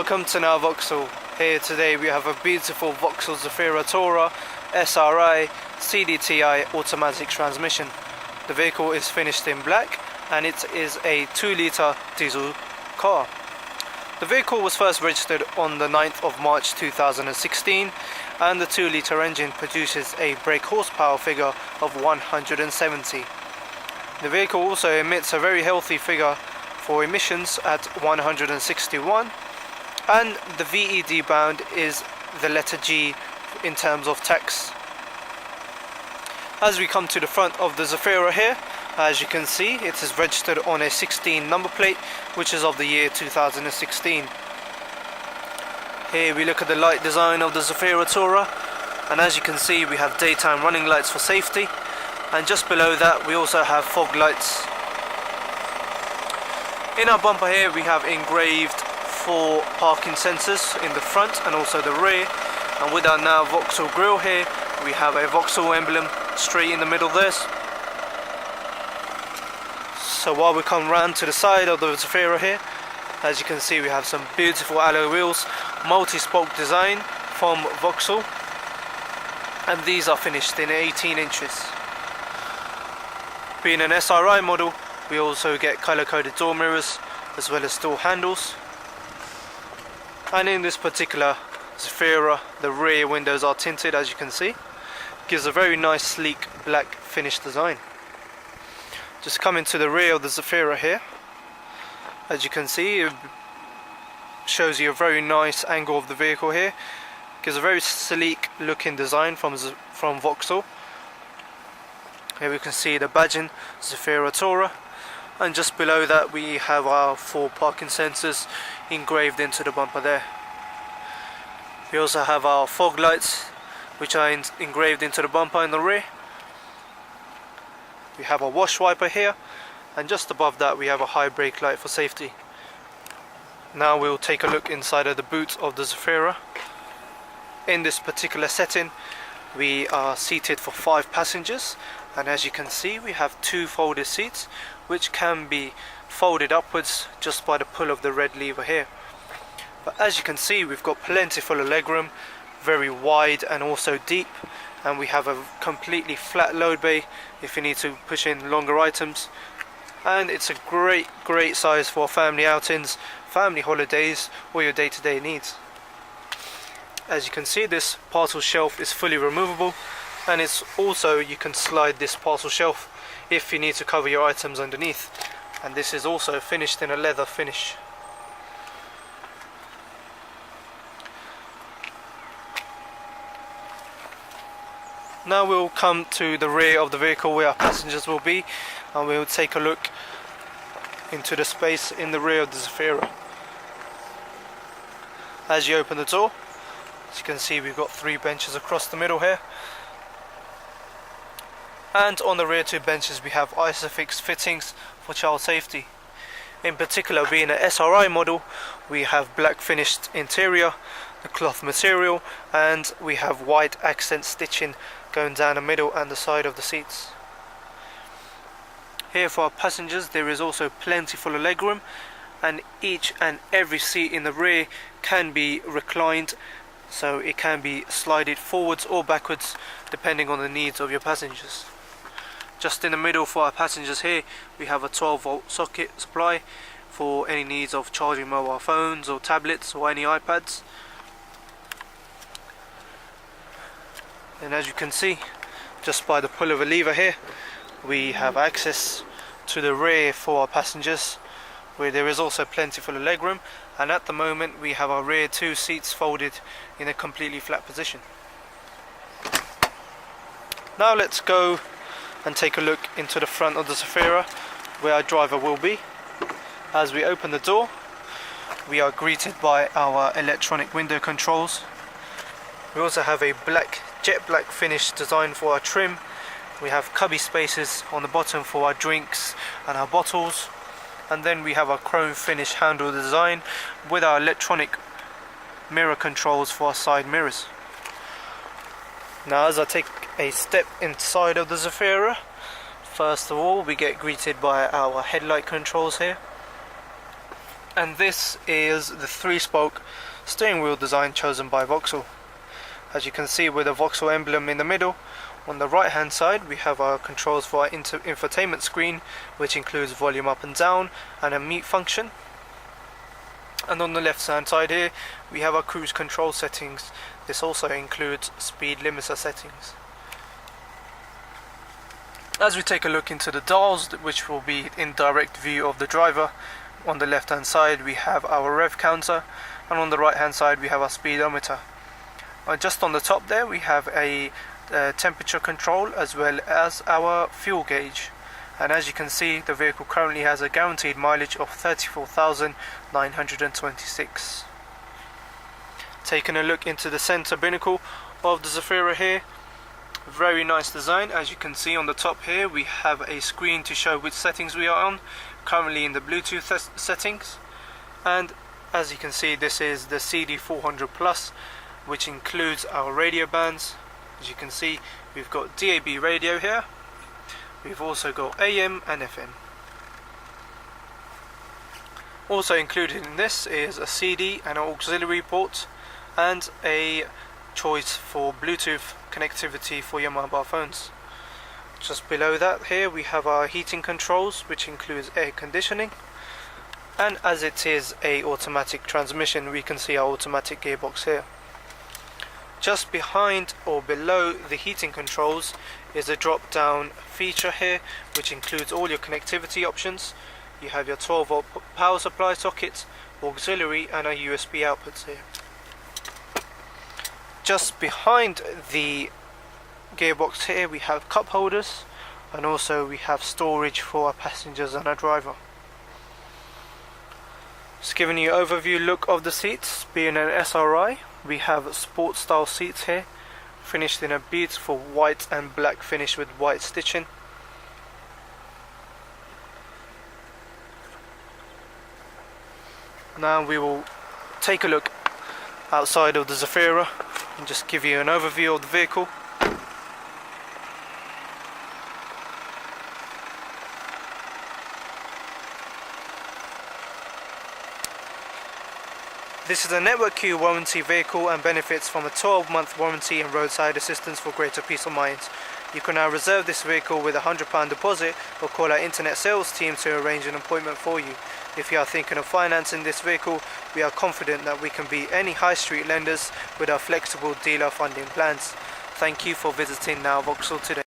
Welcome to now Vauxhall. Here today we have a beautiful Vauxhall ZAFIRA Tourer SRI CDTI automatic transmission. The vehicle is finished in black and it is a 2-litre diesel car. The vehicle was first registered on the 9th of March 2016 and the 2-litre engine produces a brake horsepower figure of 170. The vehicle also emits a very healthy figure for emissions at 161, and the VED bound is the letter G in terms of tax. As we come to the front of the ZAFIRA here, as you can see, it is registered on a 16 number plate which is of the year 2016. Here we look at the light design of the ZAFIRA Tourer, and as you can see we have daytime running lights for safety, and just below that we also have fog lights. In our bumper here we have engraved 4 parking sensors in the front and also the rear, and with our now Vauxhall grille here we have a Vauxhall emblem straight in the middle there. So while we come round to the side of the ZAFIRA here, as you can see we have some beautiful alloy wheels, multi-spoke design from Vauxhall, and these are finished in 18 inches. Being an SRI model, we also get colour-coded door mirrors as well as door handles. And in this particular ZAFIRA, the rear windows are tinted, as you can see. Gives a very nice sleek black finish design. Just coming to the rear of the ZAFIRA here, as you can see, it shows you a very nice angle of the vehicle here. Gives a very sleek looking design from Vauxhall. Here we can see the badging ZAFIRA Tourer, and just below that we have our 4 parking sensors engraved into the bumper there. We also have our fog lights which are engraved into the bumper in the rear. We have a wash wiper here, and just above that we have a high brake light for safety. Now we'll take a look inside of the boot of the ZAFIRA. In this particular setting we are seated for 5 passengers, and as you can see we have 2 folded seats which can be folded upwards just by the pull of the red lever here. But as you can see we've got plentiful of legroom, very wide and also deep, and we have a completely flat load bay if you need to push in longer items, and it's a great size for family outings, family holidays, or your day-to-day needs. As you can see, this parcel shelf is fully removable, and it's also, you can slide this parcel shelf if you need to cover your items underneath, and this is also finished in a leather finish. Now we'll come to the rear of the vehicle where our passengers will be, and we'll take a look into the space in the rear of the ZAFIRA. As you open the door, as you can see we've got 3 benches across the middle here, and on the rear 2 benches we have ISOFIX fittings for child safety. In particular, being an SRI model, we have black finished interior, the cloth material, and we have white accent stitching going down the middle and the side of the seats. Here for our passengers there is also plentiful of legroom, and each and every seat in the rear can be reclined, so it can be slided forwards or backwards depending on the needs of your passengers. Just in the middle for our passengers here we have a 12-volt socket supply for any needs of charging mobile phones or tablets or any iPads. And as you can see, just by the pull of a lever here we have access to the rear for our passengers, where there is also plentiful of legroom, and at the moment we have our rear 2 seats folded in a completely flat position. Now let's go and take a look into the front of the ZAFIRA where our driver will be. As we open the door we are greeted by our electronic window controls. We also have a jet black finish design for our trim. We have cubby spaces on the bottom for our drinks and our bottles, and then we have our chrome finish handle design with our electronic mirror controls for our side mirrors. Now as I take a step inside of the ZAFIRA, first of all we get greeted by our headlight controls here, And this is the 3-spoke steering wheel design chosen by Vauxhall. As you can see, with the Vauxhall emblem in the middle, on the right hand side we have our controls for our infotainment screen, which includes volume up and down and a mute function. And on the left hand side here we have our cruise control settings. This also includes speed limiter settings. As we take a look into the dials, which will be in direct view of the driver, on the left hand side we have our rev counter, and on the right hand side we have our speedometer. Just on the top there we have a temperature control as well as our fuel gauge. And as you can see, the vehicle currently has a guaranteed mileage of 34,926. Taking a look into the center binnacle of the Zafira here, very nice design. As you can see on the top here we have a screen to show which settings we are on, currently in the Bluetooth settings. And as you can see, this is the CD400 Plus, which includes our radio bands. As you can see, we've got DAB radio here. We've also got AM and FM. Also included in this is a CD and an auxiliary port and a choice for Bluetooth connectivity for your mobile phones. Just below that here we have our heating controls, which includes air conditioning. And as it is a automatic transmission, we can see our automatic gearbox here. Just behind or below the heating controls is a drop down feature here, which includes all your connectivity options. You have your 12-volt power supply socket, auxiliary and our USB outputs here. Just behind the gearbox here we have cup holders, and also we have storage for our passengers and our driver. Just giving you an overview look of the seats. Being an SRI, we have sport style seats here, finished in a beautiful white and black finish with white stitching. Now we will take a look outside of the Zafira and just give you an overview of the vehicle. This is a Network Q warranty vehicle and benefits from a 12-month warranty and roadside assistance for greater peace of mind. You can now reserve this vehicle with a £100 deposit or call our internet sales team to arrange an appointment for you. If you are thinking of financing this vehicle, we are confident that we can beat any high street lenders with our flexible dealer funding plans. Thank you for visiting Now Vauxhall today.